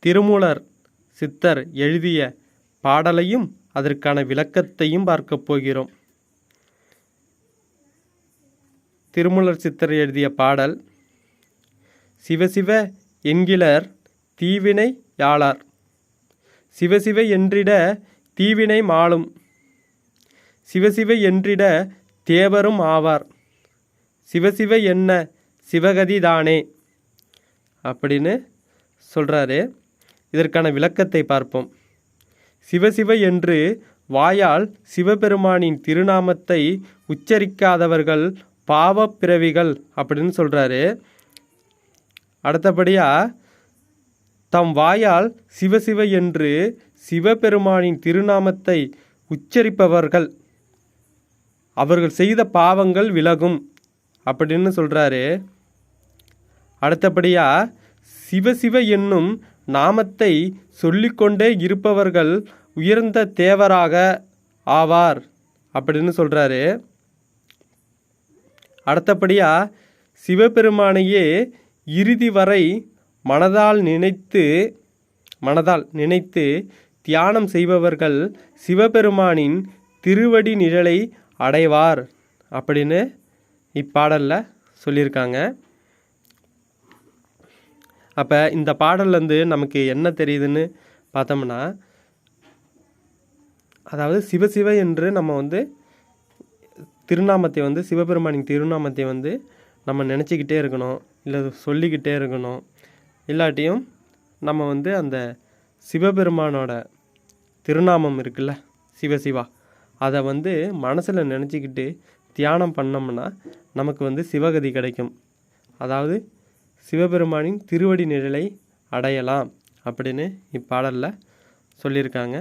திருமூலர் சித்தர் எழுதிய பாடலையும் அதற்கான விளக்கத்தையும் பார்க்க போகிறோம். திருமூலர் சித்தர் எழுதிய பாடல். சிவசிவ என்கிலர் தீவினை யாளார், சிவசிவ என்றிட தீவினை மாளும், சிவசிவ என்றிட தேவரும் ஆவார், சிவசிவ என்ன சிவகதி தானே அப்படின்னு சொல்கிறாரு. இதற்கான விளக்கத்தை பார்ப்போம். சிவசிவ என்று வாயால் சிவபெருமானின் திருநாமத்தை உச்சரிக்காதவர்கள் பாவப்பிறவிகள் அப்படின்னு சொல்கிறாரு. அடுத்தபடியாக தம் வாயால் சிவசிவ என்று சிவபெருமானின் திருநாமத்தை உச்சரிப்பவர்கள் அவர்கள் செய்த பாவங்கள் விலகும் அப்படின்னு சொல்கிறாரு. அடுத்தபடியாக சிவசிவ என்னும் நாமத்தை சொல்லிக்கொண்டே இருப்பவர்கள் உயர்ந்த தேவராக ஆவார் அப்படின்னு சொல்கிறாரு. அடுத்தபடியாக சிவபெருமானையே இறுதி வரை மனதால் நினைத்து தியானம் செய்பவர்கள் சிவபெருமானின் திருவடி நிழலை அடைவார் அப்படின்னு இப்பாடலில் சொல்லியிருக்காங்க. அப்போ இந்த பாடல்லேருந்து நமக்கு என்ன தெரியுதுன்னு பார்த்தோம்னா, அதாவது சிவசிவ என்று நம்ம திருநாமத்தை சிவபெருமானின் திருநாமத்தை நம்ம நினச்சிக்கிட்டே இருக்கணும், இல்லை சொல்லிக்கிட்டே இருக்கணும். இல்லாட்டியும் நம்ம அந்த சிவபெருமானோட திருநாமம் இருக்குல்ல, சிவசிவா, அதை மனசில் நினச்சிக்கிட்டு தியானம் பண்ணோம்னா நமக்கு சிவகதி கிடைக்கும். அதாவது சிவபெருமானின் திருவடி நிழலை அடையலாம் அப்படின்னு இப்பாடலில் சொல்லியிருக்காங்க.